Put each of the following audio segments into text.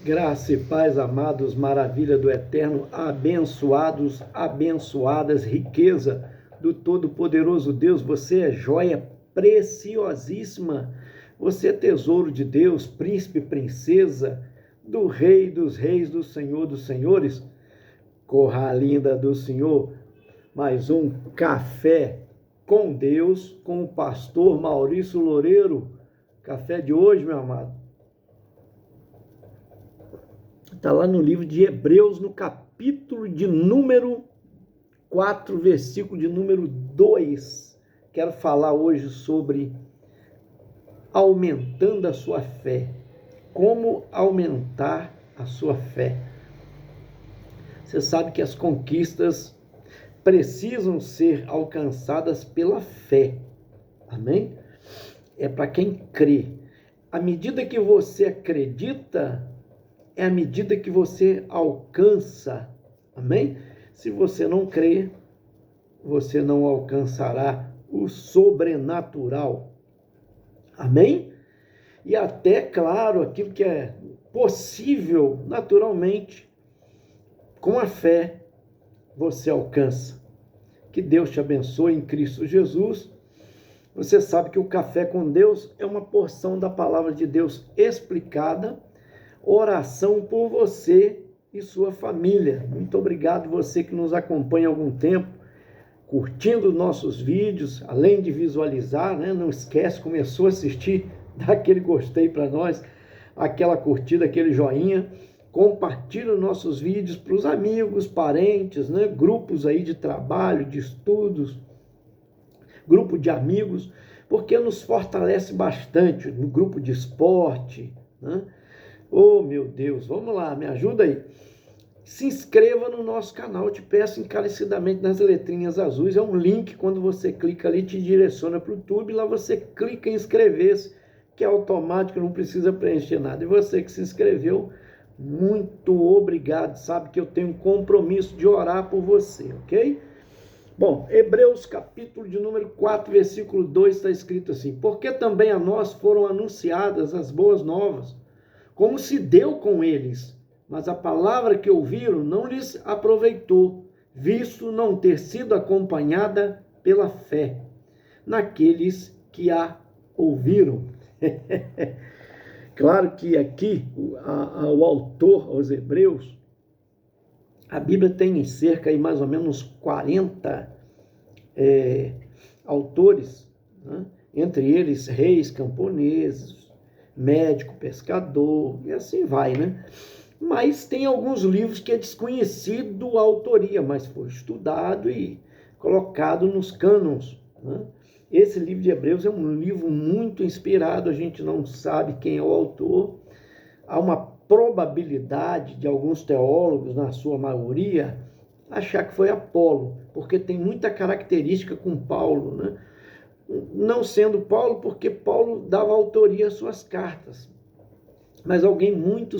Graça e paz, amados, maravilha do Eterno, abençoados, abençoadas, riqueza do Todo-Poderoso Deus. Você é joia preciosíssima, você é tesouro de Deus, príncipe, princesa, do Rei dos Reis, do Senhor dos Senhores. Corra linda do Senhor, mais um café com Deus, com o pastor Maurício Loureiro. Café de hoje, meu amado, está lá no livro de Hebreus, no capítulo de número 4, versículo de número 2. Quero falar hoje sobre aumentando a sua fé. Como aumentar a sua fé. Você sabe que as conquistas precisam ser alcançadas pela fé. Amém? É para quem crê. À medida que você acredita, é à medida que você alcança. Amém? Se você não crê, você não alcançará o sobrenatural. Amém? E até, claro, aquilo que é possível naturalmente, com a fé, você alcança. Que Deus te abençoe em Cristo Jesus. Você sabe que o café com Deus é uma porção da palavra de Deus explicada, oração por você e sua família. Muito obrigado você que nos acompanha há algum tempo, curtindo nossos vídeos, além de visualizar, né? Não esquece, começou a assistir, dá aquele gostei para nós, aquela curtida, aquele joinha, compartilha nossos vídeos para os amigos, parentes, né? Grupos aí de trabalho, de estudos, grupo de amigos, porque nos fortalece bastante no grupo de esporte, né? Oh, meu Deus, vamos lá, me ajuda aí. Se inscreva no nosso canal, eu te peço encarecidamente nas letrinhas azuis, é um link, quando você clica ali, te direciona para o YouTube, lá você clica em inscrever-se, que é automático, não precisa preencher nada. E você que se inscreveu, muito obrigado, sabe que eu tenho um compromisso de orar por você, ok? Bom, Hebreus capítulo de número 4, versículo 2 está escrito assim: porque também a nós foram anunciadas as boas novas, como se deu com eles, mas a palavra que ouviram não lhes aproveitou, visto não ter sido acompanhada pela fé naqueles que a ouviram. Claro que aqui o autor aos Hebreus, a Bíblia tem cerca de mais ou menos 40 autores, né? Entre eles reis, camponeses, médico, pescador, e assim vai, né? Mas tem alguns livros que é desconhecido a autoria, mas foi estudado e colocado nos cânons, né? Esse livro de Hebreus é um livro muito inspirado, a gente não sabe quem é o autor, há uma probabilidade de alguns teólogos, na sua maioria, achar que foi Apolo, porque tem muita característica com Paulo, né? Não sendo Paulo, porque Paulo dava autoria às suas cartas, mas alguém muito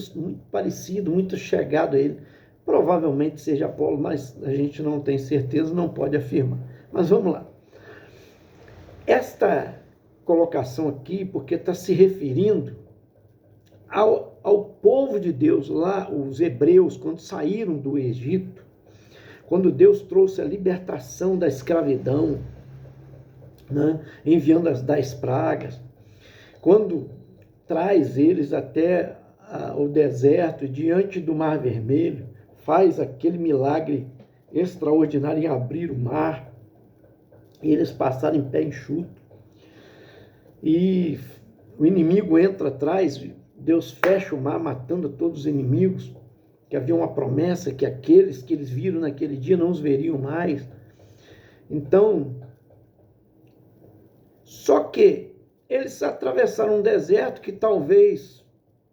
parecido, muito chegado a ele, provavelmente seja Paulo, mas a gente não tem certeza, não pode afirmar. Mas vamos lá. Esta colocação aqui, porque está se referindo ao povo de Deus, lá os hebreus, quando saíram do Egito, quando Deus trouxe a libertação da escravidão, né, enviando as 10 pragas, quando traz eles até o deserto, diante do Mar Vermelho, faz aquele milagre extraordinário em abrir o mar, e eles passaram em pé enxuto, e o inimigo entra atrás, Deus fecha o mar, matando todos os inimigos, que havia uma promessa que aqueles que eles viram naquele dia não os veriam mais. Então, só que eles atravessaram um deserto que talvez,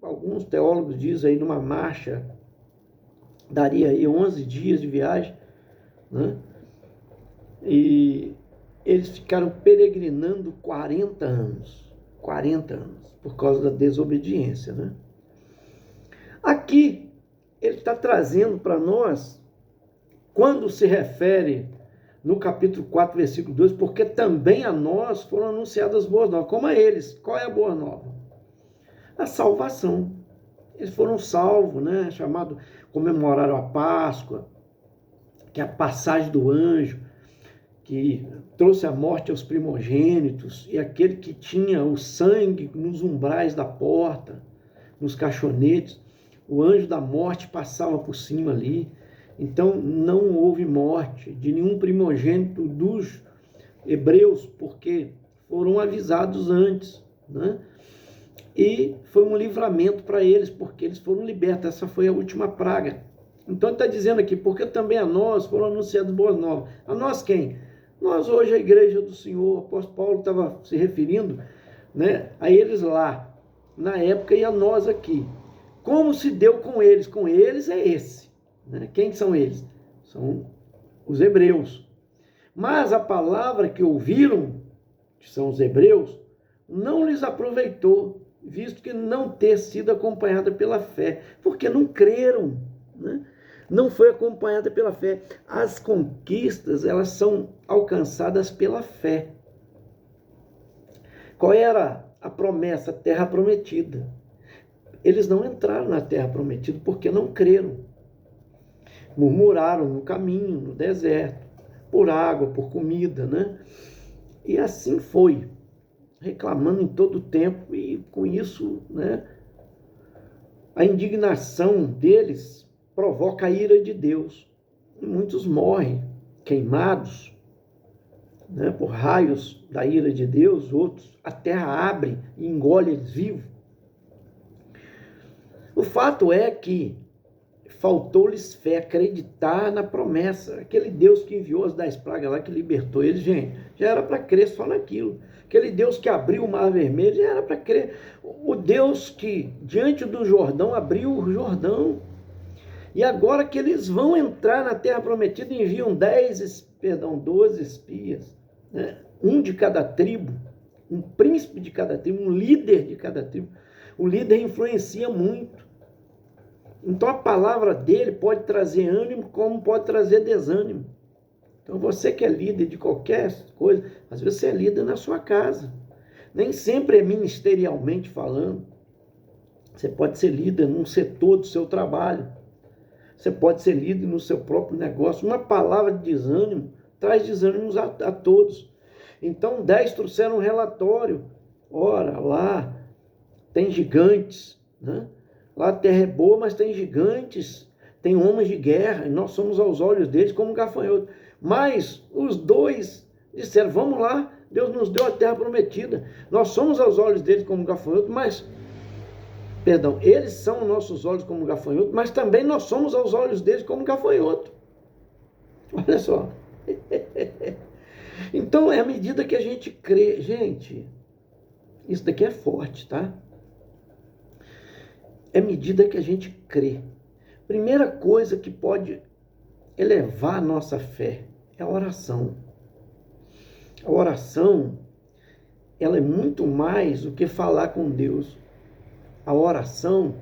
alguns teólogos dizem aí, numa marcha, daria aí 11 dias de viagem, né? E eles ficaram peregrinando 40 anos, por causa da desobediência, né? Aqui, ele está trazendo para nós, quando se refere no capítulo 4, versículo 2, porque também a nós foram anunciadas boas novas, como a eles. Qual é a boa nova? A salvação. eles foram salvos, né? Chamado, comemoraram a Páscoa, que é a passagem do anjo, que trouxe a morte aos primogênitos, e aquele que tinha o sangue nos umbrais da porta, nos caixonetes, o anjo da morte passava por cima ali. Então não houve morte de nenhum primogênito dos hebreus, porque foram avisados antes, né? E foi um livramento para eles, porque eles foram libertos. Essa foi a última praga. Então ele está dizendo aqui, porque também a nós foram anunciadas boas novas. A nós quem? Nós hoje, a igreja do Senhor. O apóstolo Paulo estava se referindo, né, a eles lá, na época, e a nós aqui. Como se deu com eles? Com eles é esse. Né? Quem são eles? São os hebreus. Mas a palavra que ouviram, que são os hebreus, não lhes aproveitou, visto que não ter sido acompanhada pela fé, porque não creram, né? Não foi acompanhada pela fé. As conquistas, elas são alcançadas pela fé. Qual era a promessa? A terra prometida. Eles não entraram na terra prometida porque não creram. Murmuraram no caminho, no deserto, por água, por comida, né? E assim foi, reclamando em todo o tempo, e com isso, né, a indignação deles provoca a ira de Deus. E muitos morrem queimados, né, por raios da ira de Deus, outros a terra abre e engole eles vivos. O fato é que faltou-lhes fé, acreditar na promessa. Aquele Deus que enviou as 10 pragas lá, que libertou eles, gente, já era para crer só naquilo. Aquele Deus que abriu o Mar Vermelho, já era para crer. O Deus que, diante do Jordão, abriu o Jordão. E agora que eles vão entrar na Terra Prometida, enviam 12 espias, né? Um de cada tribo, um príncipe de cada tribo, um líder de cada tribo. O líder influencia muito. Então a palavra dele pode trazer ânimo, como pode trazer desânimo. Então você que é líder de qualquer coisa, às vezes você é líder na sua casa. Nem sempre é ministerialmente falando. Você pode ser líder num setor do seu trabalho. Você pode ser líder no seu próprio negócio. Uma palavra de desânimo traz desânimos a todos. Então 10 trouxeram um relatório. Ora, lá tem gigantes, né? Lá a terra é boa, mas tem gigantes, tem homens de guerra, e nós somos aos olhos deles como gafanhoto. Mas os dois disseram, vamos lá, Deus nos deu a terra prometida. Nós somos aos olhos deles como gafanhoto, mas, perdão, eles são aos nossos olhos como gafanhoto, mas também nós somos aos olhos deles como gafanhoto. Olha só. Então, é à medida que a gente crê. Gente, isso daqui é forte, tá? É à medida que a gente crê. Primeira coisa que pode elevar a nossa fé é a oração. A oração, ela é muito mais do que falar com Deus. A oração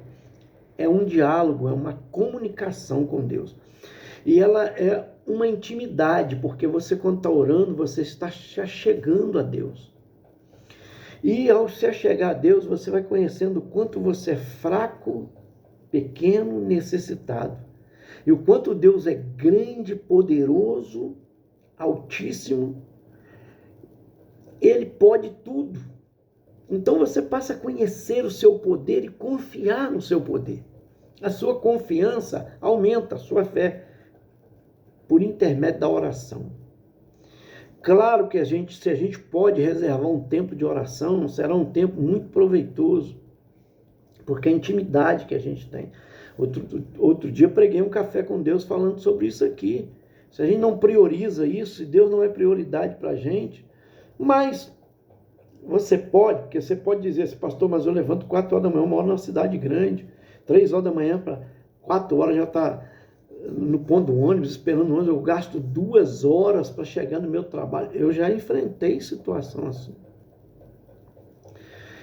é um diálogo, é uma comunicação com Deus. E ela é uma intimidade, porque você, quando está orando, você está se achegando a Deus. E ao se achegar a Deus, você vai conhecendo o quanto você é fraco, pequeno, necessitado. E o quanto Deus é grande, poderoso, altíssimo. Ele pode tudo. Então você passa a conhecer o seu poder e confiar no seu poder. A sua confiança aumenta, a sua fé, por intermédio da oração. Claro que se a gente pode reservar um tempo de oração, será um tempo muito proveitoso, porque é a intimidade que a gente tem. Outro dia preguei um café com Deus falando sobre isso aqui. Se a gente não prioriza isso, se Deus não é prioridade para a gente, mas você pode, porque você pode dizer assim, pastor, mas eu levanto 4 horas da manhã, eu moro numa cidade grande, 3 horas da manhã para 4 horas já está no ponto do ônibus, esperando o ônibus, eu gasto 2 horas para chegar no meu trabalho. Eu já enfrentei situação assim.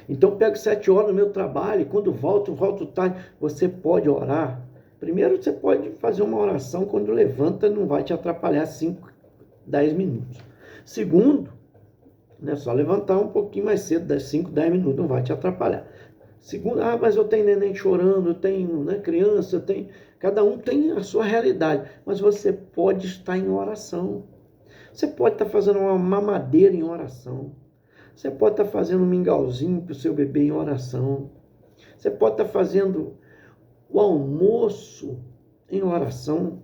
Então pego 7 horas no meu trabalho, e quando volto tarde. Você pode orar. Primeiro, você pode fazer uma oração quando levanta, não vai te atrapalhar 5, 10 minutos. Segundo, né, só levantar um pouquinho mais cedo, 5, 10 minutos, não vai te atrapalhar. Segundo, mas eu tenho neném chorando, eu tenho, né, criança, eu tenho... Cada um tem a sua realidade, mas você pode estar em oração. Você pode estar fazendo uma mamadeira em oração. Você pode estar fazendo um mingauzinho para o seu bebê em oração. Você pode estar fazendo o almoço em oração.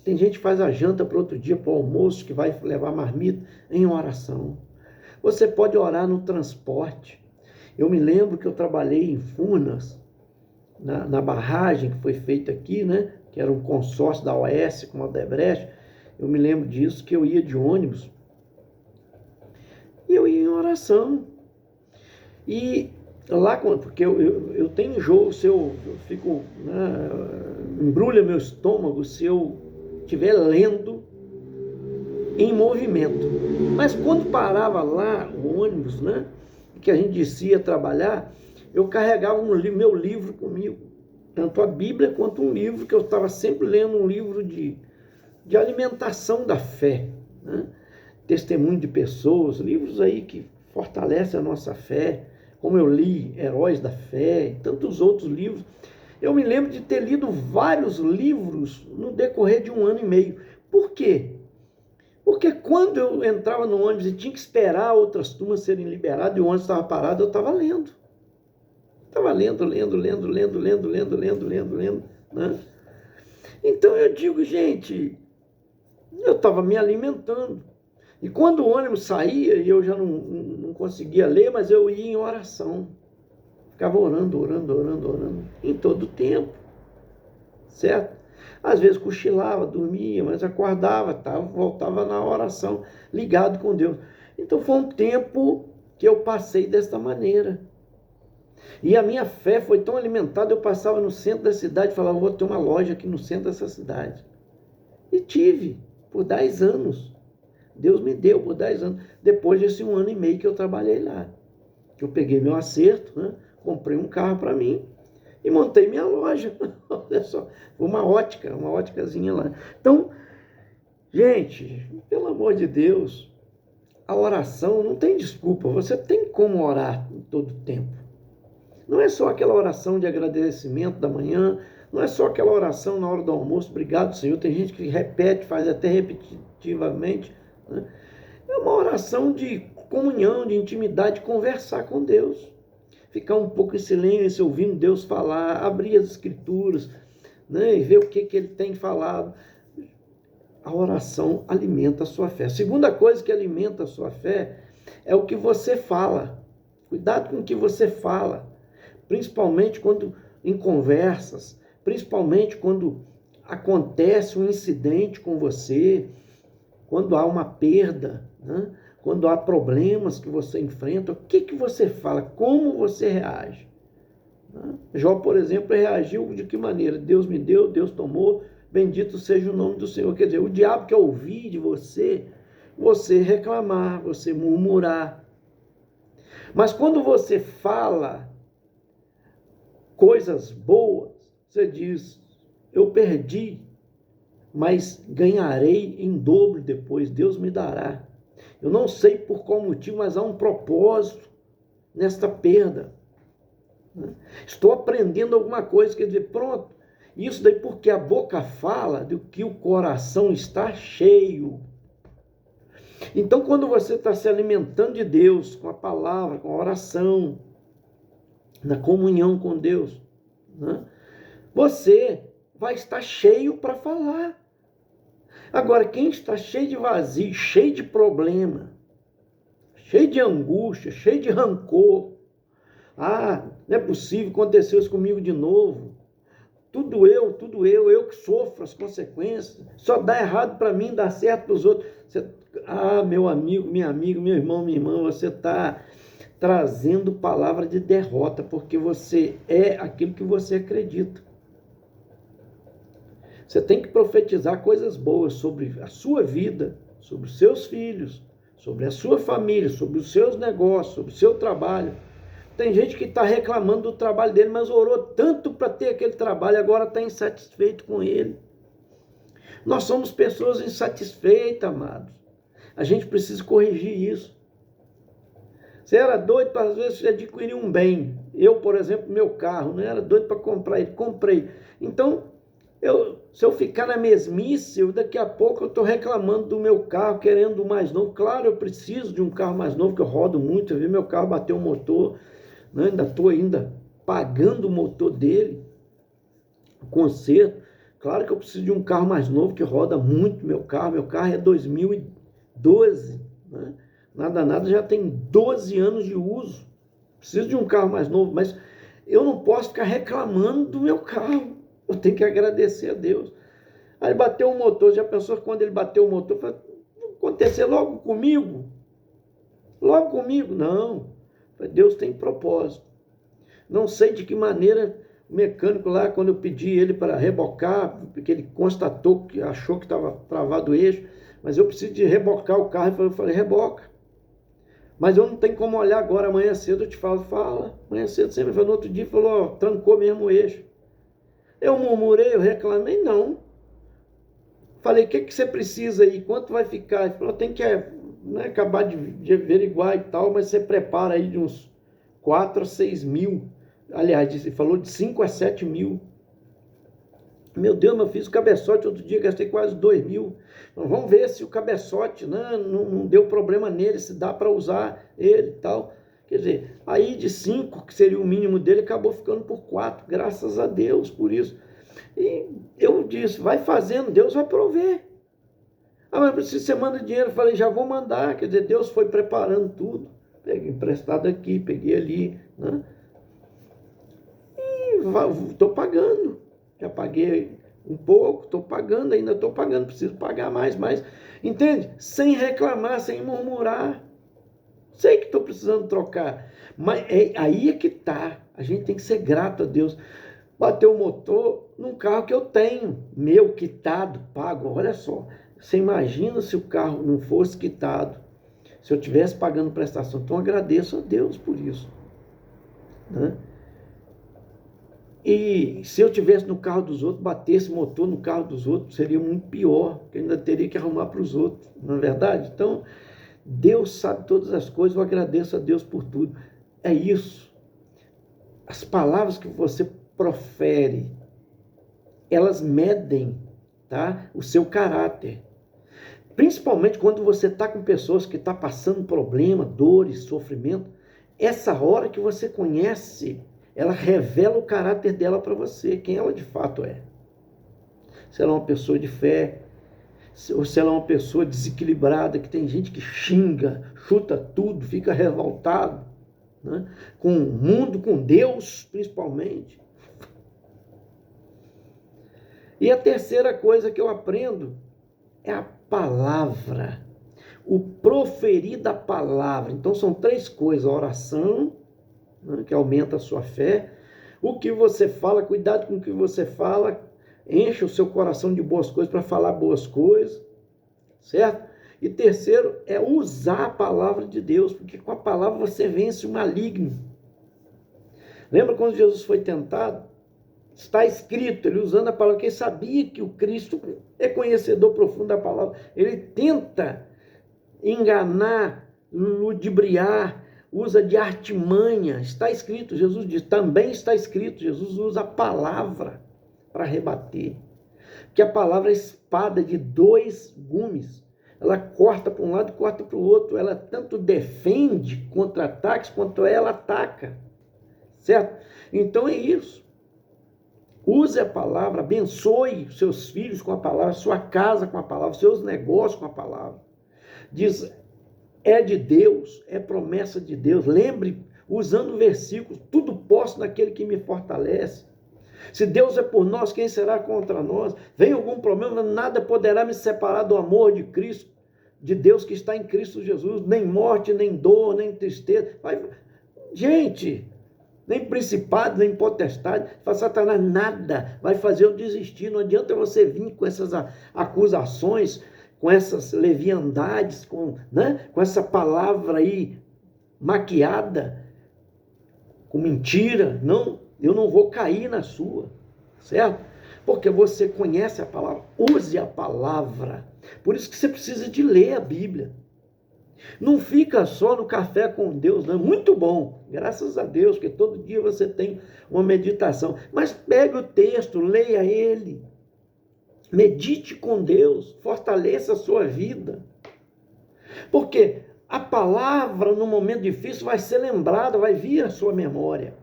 Tem gente que faz a janta para outro dia, para o almoço, que vai levar marmita em oração. Você pode orar no transporte. Eu me lembro que eu trabalhei em Furnas, na barragem que foi feita aqui, né? Que era um consórcio da OAS com a Odebrecht. Eu me lembro disso, que eu ia de ônibus e eu ia em oração. E lá, porque eu tenho enjoo, se eu fico, né, embrulha meu estômago se eu estiver lendo em movimento. Mas quando parava lá o ônibus, né, que a gente descia trabalhar, eu carregava meu livro comigo, tanto a Bíblia quanto um livro, que eu estava sempre lendo, um livro de alimentação da fé, né? Testemunho de pessoas, livros aí que fortalecem a nossa fé, como eu li Heróis da Fé e tantos outros livros. Eu me lembro de ter lido vários livros no decorrer de 1 ano e meio. Por quê? Porque quando eu entrava no ônibus e tinha que esperar outras turmas serem liberadas e o ônibus estava parado, eu estava lendo. Estava lendo, né? Então eu digo, gente, eu estava me alimentando. E quando o ônibus saía, e eu já não conseguia ler, mas eu ia em oração. Ficava orando, em todo o tempo. Certo? Às vezes cochilava, dormia, mas acordava, voltava na oração, ligado com Deus. Então foi um tempo que eu passei desta maneira. E a minha fé foi tão alimentada, eu passava no centro da cidade e falava, vou ter uma loja aqui no centro dessa cidade. E tive, por 10 anos. Deus me deu por 10 anos, depois desse 1 ano e meio que eu trabalhei lá. Eu peguei meu acerto, né? Comprei um carro para mim e montei minha loja. Olha só, uma óticazinha lá. Então, gente, pelo amor de Deus, a oração não tem desculpa, você tem como orar em todo tempo. Não é só aquela oração de agradecimento da manhã, não é só aquela oração na hora do almoço, obrigado, Senhor. Tem gente que repete, faz até repetitivamente. É uma oração de comunhão, de intimidade, conversar com Deus. Ficar um pouco em silêncio, ouvindo Deus falar, abrir as escrituras, né, e ver o que Ele tem falado. A oração alimenta a sua fé. A segunda coisa que alimenta a sua fé é o que você fala. Cuidado com o que você fala, principalmente quando em conversas, principalmente quando acontece um incidente com você, quando há uma perda, né? Quando há problemas que você enfrenta, o que você fala? Como você reage? Né? Jó, por exemplo, reagiu de que maneira? Deus me deu, Deus tomou, bendito seja o nome do Senhor. Quer dizer, o diabo quer ouvir de você reclamar, você murmurar. Mas quando você fala coisas boas, você diz, eu perdi, mas ganharei em dobro depois, Deus me dará. Eu não sei por qual motivo, mas há um propósito nesta perda. Estou aprendendo alguma coisa, quer dizer, pronto. Isso daí porque a boca fala do que o coração está cheio. Então, quando você está se alimentando de Deus, com a palavra, com a oração, na comunhão com Deus, né, você vai estar cheio para falar. Agora, quem está cheio de vazio, cheio de problema, cheio de angústia, cheio de rancor, não é possível, aconteceu isso comigo de novo, tudo eu que sofro as consequências, só dá errado para mim, dá certo para os outros. Meu amigo, minha amiga, meu irmão, minha irmã, você está trazendo palavra de derrota, porque você é aquilo que você acredita. Você tem que profetizar coisas boas sobre a sua vida, sobre os seus filhos, sobre a sua família, sobre os seus negócios, sobre o seu trabalho. Tem gente que está reclamando do trabalho dele, mas orou tanto para ter aquele trabalho, agora está insatisfeito com ele. Nós somos pessoas insatisfeitas, amados. A gente precisa corrigir isso. Você era doido para, às vezes, adquirir um bem. Eu, por exemplo, meu carro, não era doido para comprar ele, comprei. Então, se eu ficar na mesmice, daqui a pouco eu estou reclamando do meu carro, querendo o mais novo. Claro, eu preciso de um carro mais novo, que eu rodo muito. Eu vi meu carro bater o motor, né? Ainda estou pagando o motor dele, o conserto. Claro que eu preciso de um carro mais novo, que roda muito meu carro. Meu carro é 2012, né? Nada, já tem 12 anos de uso. Preciso de um carro mais novo, mas eu não posso ficar reclamando do meu carro. Eu tenho que agradecer a Deus. Aí bateu o motor, já pensou que quando ele bateu o motor, vai acontecer logo comigo? Logo comigo? Não. Deus tem propósito. Não sei de que maneira o mecânico lá, quando eu pedi ele para rebocar, porque ele constatou que achou que estava travado o eixo, mas eu preciso de rebocar o carro. Eu falei, reboca. Mas eu não tenho como olhar agora, amanhã cedo eu te falo, fala. Amanhã cedo sempre falou, no outro dia falou, ó, trancou mesmo o eixo. Eu murmurei, eu reclamei, não. Falei, o que você precisa aí? Quanto vai ficar? Ele falou, tem que acabar de averiguar e tal, mas você prepara aí de uns 4 a 6 mil. Aliás, ele falou de 5 a 7 mil. Meu Deus, eu fiz o cabeçote outro dia, gastei quase 2 mil. Então, vamos ver se o cabeçote não deu problema nele, se dá para usar ele e tal. Quer dizer, aí de 5, que seria o mínimo dele, acabou ficando por 4. Graças a Deus por isso. E eu disse, vai fazendo, Deus vai prover. Ah, mas se você manda dinheiro, eu falei, já vou mandar. Quer dizer, Deus foi preparando tudo. Peguei emprestado aqui, peguei ali, né? E estou pagando. Já paguei um pouco, estou pagando, ainda estou pagando, preciso pagar mais, entende? Sem reclamar, sem murmurar. Sei que estou precisando trocar, mas aí é que está. A gente tem que ser grato a Deus. Bateu o motor num carro que eu tenho, meu, quitado, pago. Olha só, você imagina se o carro não fosse quitado, se eu estivesse pagando prestação. Então agradeço a Deus por isso, né? E se eu tivesse no carro dos outros, batesse motor no carro dos outros, seria muito pior, porque eu ainda teria que arrumar para os outros, não é verdade? Então, Deus sabe todas as coisas, eu agradeço a Deus por tudo. É isso. As palavras que você profere, elas medem, tá, o seu caráter. Principalmente quando você está com pessoas que estão passando problema, dores, sofrimento. Essa hora que você conhece, ela revela o caráter dela para você, quem ela de fato é. Se ela é uma pessoa de fé, ou se ela é uma pessoa desequilibrada, que tem gente que xinga, chuta tudo, fica revoltado, né? Com o mundo, com Deus principalmente. E a terceira coisa que eu aprendo é a palavra, o proferir da palavra. Então são 3 coisas: a oração, né, que aumenta a sua fé, o que você fala, cuidado com o que você fala, enche o seu coração de boas coisas para falar boas coisas, certo? E terceiro é usar a palavra de Deus, porque com a palavra você vence o maligno. Lembra quando Jesus foi tentado? Está escrito, ele usando a palavra, porque ele sabia que o Cristo é conhecedor profundo da palavra. Ele tenta enganar, ludibriar, usa de artimanha. Está escrito, Jesus diz, também está escrito. Jesus usa a palavra para rebater. Porque a palavra é espada de 2 gumes. Ela corta para um lado e corta para o outro. Ela tanto defende contra-ataques quanto ela ataca. Certo? Então é isso. Use a palavra, abençoe seus filhos com a palavra, sua casa com a palavra, seus negócios com a palavra. Diz, é de Deus, é promessa de Deus. Lembre, usando versículos, tudo posso naquele que me fortalece. Se Deus é por nós, quem será contra nós? Vem algum problema, nada poderá me separar do amor de Cristo, de Deus que está em Cristo Jesus. Nem morte, nem dor, nem tristeza. Gente, nem principado, nem potestade, Satanás nada vai fazer eu desistir. Não adianta você vir com essas acusações, com essas leviandades, com essa palavra aí maquiada, com mentira. Não, eu não vou cair na sua, certo? Porque você conhece a palavra, use a palavra. Por isso que você precisa de ler a Bíblia. Não fica só no café com Deus, não. É muito bom, graças a Deus, que todo dia você tem uma meditação. Mas pegue o texto, leia ele. Medite com Deus, fortaleça a sua vida. Porque a palavra, no momento difícil, vai ser lembrada, vai vir à sua memória.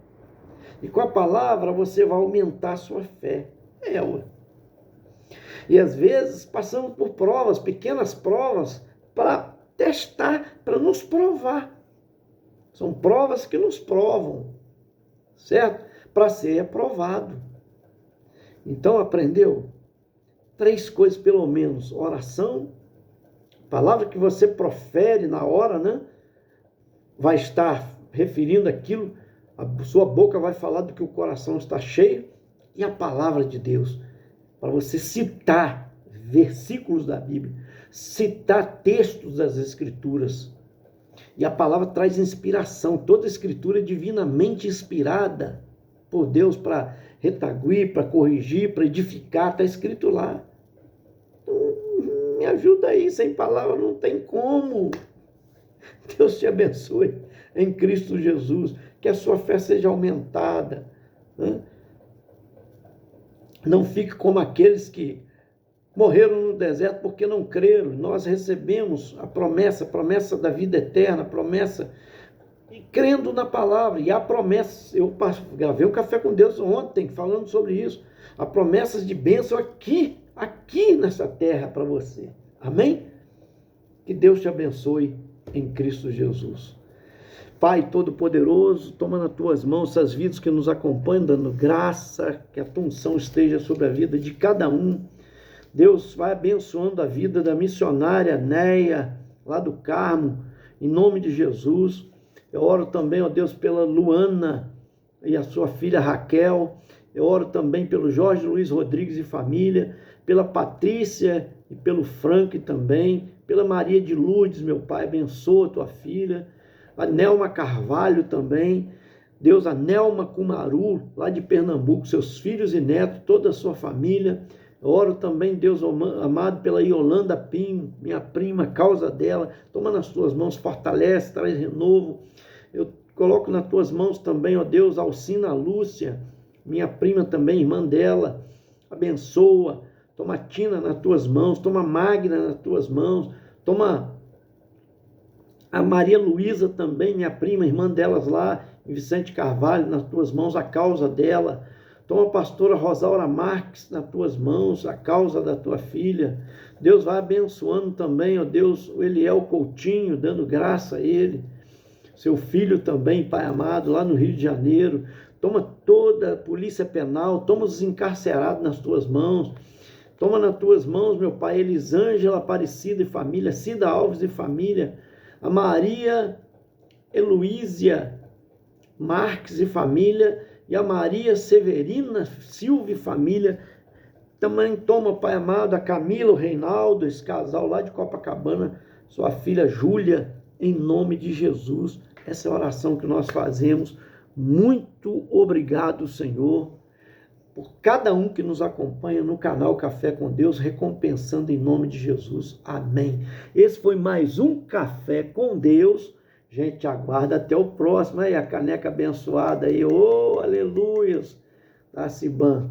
E com a palavra você vai aumentar a sua fé. Ué. E às vezes passamos por provas, pequenas provas, para testar, para nos provar. São provas que nos provam, certo? Para ser aprovado. Então, aprendeu? 3 coisas pelo menos: oração, palavra que você profere na hora, né? Vai estar referindo aquilo, a sua boca vai falar do que o coração está cheio, e a palavra de Deus, para você citar versículos da Bíblia, citar textos das Escrituras. E a palavra traz inspiração, toda a Escritura é divinamente inspirada por Deus para retaguir, para corrigir, para edificar, está escrito lá. Então, me ajuda aí, sem palavra não tem como. Deus te abençoe em Cristo Jesus, que a sua fé seja aumentada. Não fique como aqueles que morreram no deserto porque não creram. Nós recebemos a promessa da vida eterna, a promessa, e crendo na palavra, e há promessas. Eu gravei o Café com Deus ontem, falando sobre isso. Há promessas de bênção aqui nessa terra para você. Amém? Que Deus te abençoe em Cristo Jesus. Pai Todo-Poderoso, toma nas tuas mãos essas vidas que nos acompanham, dando graça, que a tua unção esteja sobre a vida de cada um. Deus vai abençoando a vida da missionária Neia, lá do Carmo, em nome de Jesus. Eu oro também, ó Deus, pela Luana e a sua filha Raquel. Eu oro também pelo Jorge Luiz Rodrigues e família, pela Patrícia e pelo Frank também, pela Maria de Lourdes, meu Pai, abençoa tua filha. A Nelma Carvalho também, Deus, a Nelma Kumaru, lá de Pernambuco, seus filhos e netos, toda a sua família. Eu oro também, Deus amado, pela Yolanda Pinho, minha prima, causa dela, toma nas tuas mãos, fortalece, traz renovo. Eu coloco nas tuas mãos também, ó Deus, Alcina Lúcia, minha prima também, irmã dela, abençoa. Toma Tina nas tuas mãos, toma Magna nas tuas mãos, toma a Maria Luísa também, minha prima, irmã delas lá, em Vicente Carvalho, nas tuas mãos, a causa dela. Toma a pastora Rosaura Marques nas tuas mãos, a causa da tua filha. Deus vai abençoando também, ó Deus, o Eliel Coutinho, dando graça a ele. Seu filho também, Pai amado, lá no Rio de Janeiro. Toma toda a polícia penal, toma os encarcerados nas tuas mãos. Toma nas tuas mãos, meu Pai, Elisângela Aparecida e família, Cida Alves e família, a Maria Heloísia Marques e família, e a Maria Severina Silva e família. Também toma, Pai amado, a Camila, o Reinaldo, esse casal lá de Copacabana, sua filha Júlia, em nome de Jesus. Essa é a oração que nós fazemos. Muito obrigado, Senhor, por cada um que nos acompanha no canal Café com Deus, recompensando em nome de Jesus. Amém. Esse foi mais um Café com Deus. Gente, aguarda até o próximo. Aí a caneca abençoada aí. Oh, aleluias. Da Ciban.